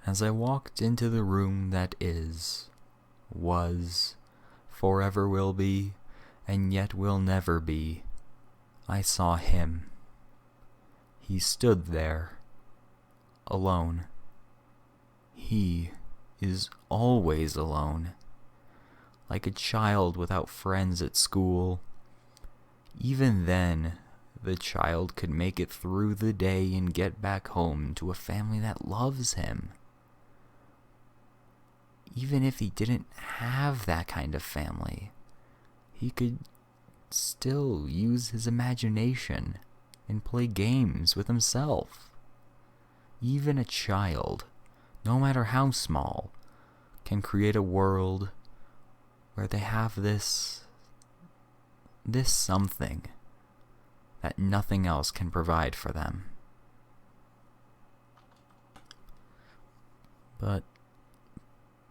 As I walked into the room that is, was, forever will be, and yet will never be, I saw him. He stood there, alone. He is always alone, like a child without friends at school. Even then, the child could make it through the day and get back home to a family that loves him. Even if he didn't have that kind of family, he could still use his imagination and play games with himself. Even a child, no matter how small, can create a world where they have this something that nothing else can provide for them.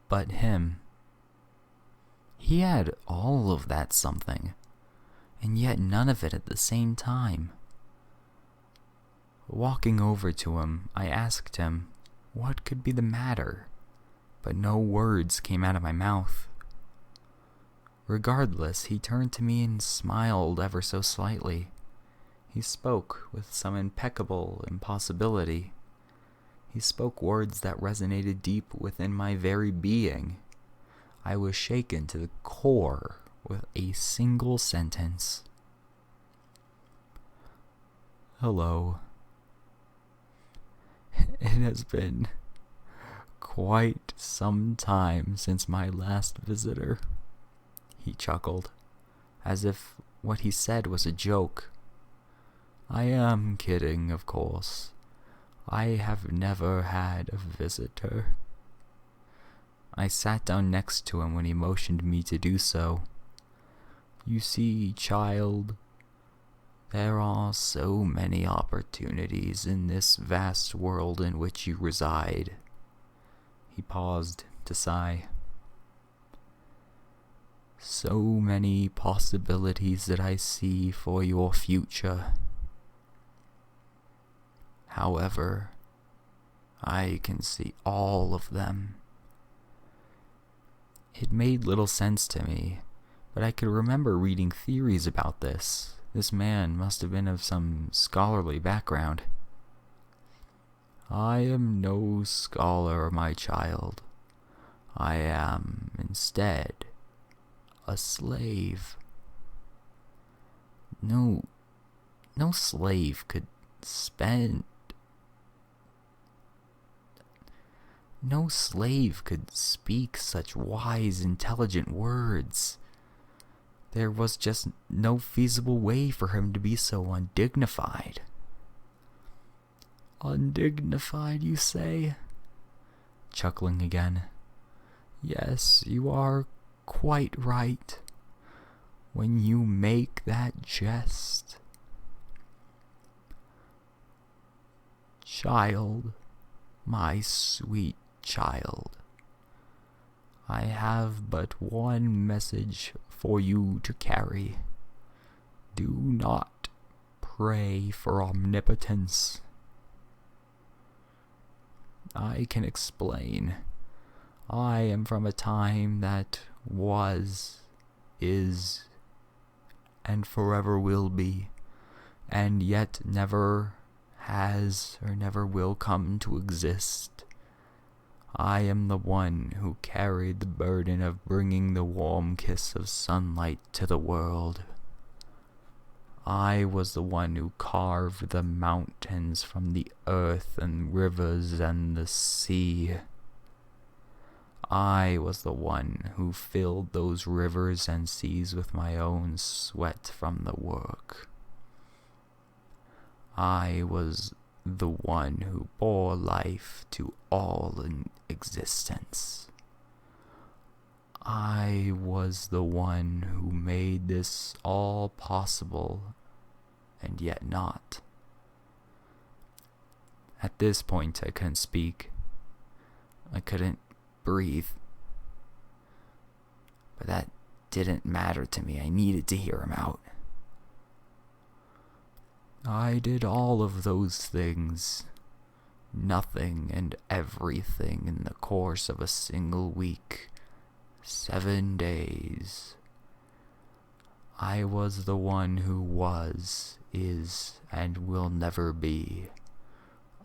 But him, he had all of that something, and yet none of it at the same time. Walking over to him, I asked him what could be the matter, but no words came out of my mouth. Regardless, he turned to me and smiled ever so slightly. He spoke with some impeccable impossibility. He spoke words that resonated deep within my very being. I was shaken to the core with a single sentence. Hello. It has been quite some time since my last visitor. He chuckled, as if what he said was a joke. I am kidding, of course. I have never had a visitor. I sat down next to him when he motioned me to do so. You see, child, there are so many opportunities in this vast world in which you reside. He paused to sigh. So many possibilities that I see for your future. However, I can see all of them. It made little sense to me, but I could remember reading theories about this. This man must have been of some scholarly background. I am no scholar, my child. I am, instead, a slave. No slave could spend... No slave could speak such wise, intelligent words. There was just no feasible way for him to be so undignified. Undignified, you say? Chuckling again. Yes, you are quite right when you make that jest. Child, my sweet child, I have but one message for you to carry. Do not pray for omnipotence. I can explain. I am from a time that was, is, and forever will be, and yet never has or never will come to exist. I am the one who carried the burden of bringing the warm kiss of sunlight to the world. I was the one who carved the mountains from the earth and rivers and the sea. I was the one who filled those rivers and seas with my own sweat from the work. I was the one who bore life to all in existence. I was the one who made this all possible, and yet not. At this point, I couldn't speak. I couldn't breathe. But that didn't matter to me. I needed to hear him out. I did all of those things. nothing and everything in the course of a single week, 7 days. I was the one who was, is, and will never be.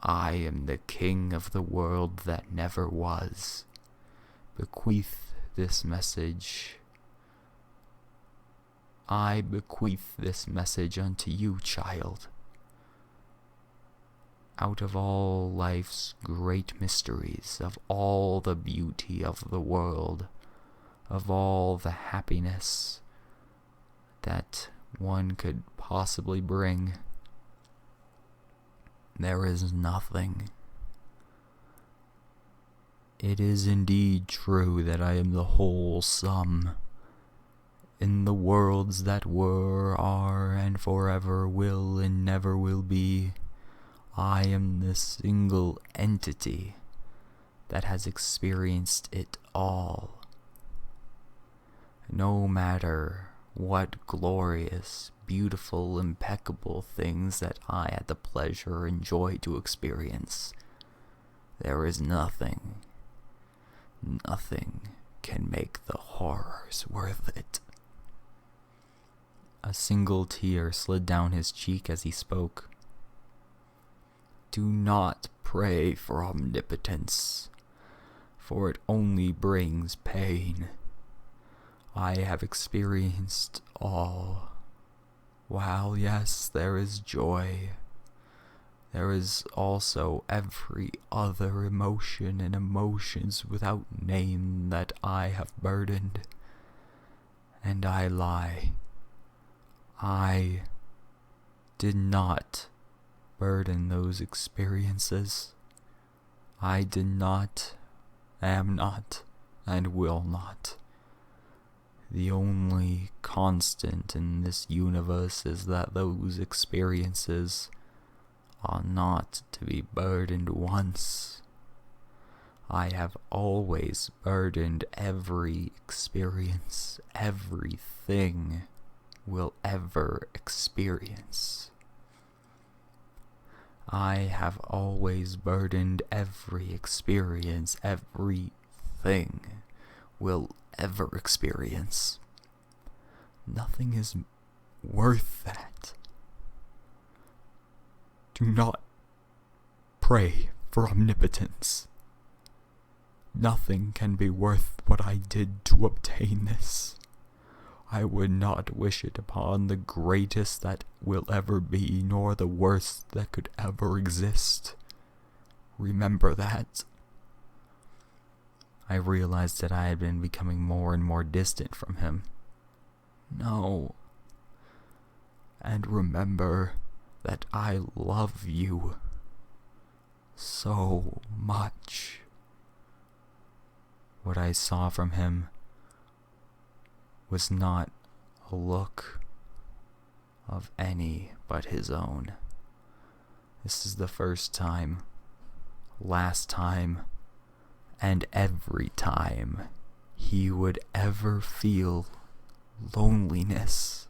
I am the king of the world that never was. Bequeath this message. I bequeath this message unto you, child. Out of all life's great mysteries, of all the beauty of the world, of all the happiness that one could possibly bring, there is nothing. It is indeed true that I am the whole sum. In the worlds that were, are, and forever will and never will be, I am the single entity that has experienced it all. No matter what glorious, beautiful, impeccable things that I had the pleasure and joy to experience, there is nothing can make the horrors worth it. A single tear slid down his cheek as he spoke. Do not pray for omnipotence, for it only brings pain. I have experienced all. While yes, there is joy, there is also every other emotion and emotions without name that I have burdened. And I lie. I did not burden those experiences. I did not, am not, and will not. The only constant in this universe is that those experiences are not to be burdened once. I have always burdened every experience, everything will ever experience. I have always burdened every experience, everything will ever experience. Nothing is worth that. Do not pray for omnipotence. Nothing can be worth what I did to obtain this. I would not wish it upon the greatest that will ever be, nor the worst that could ever exist. Remember that. I realized that I had been becoming more and more distant from him. No. And remember that I love you so much. What I saw from him was not a look of any but his own. This is the first time, last time, and every time he would ever feel loneliness.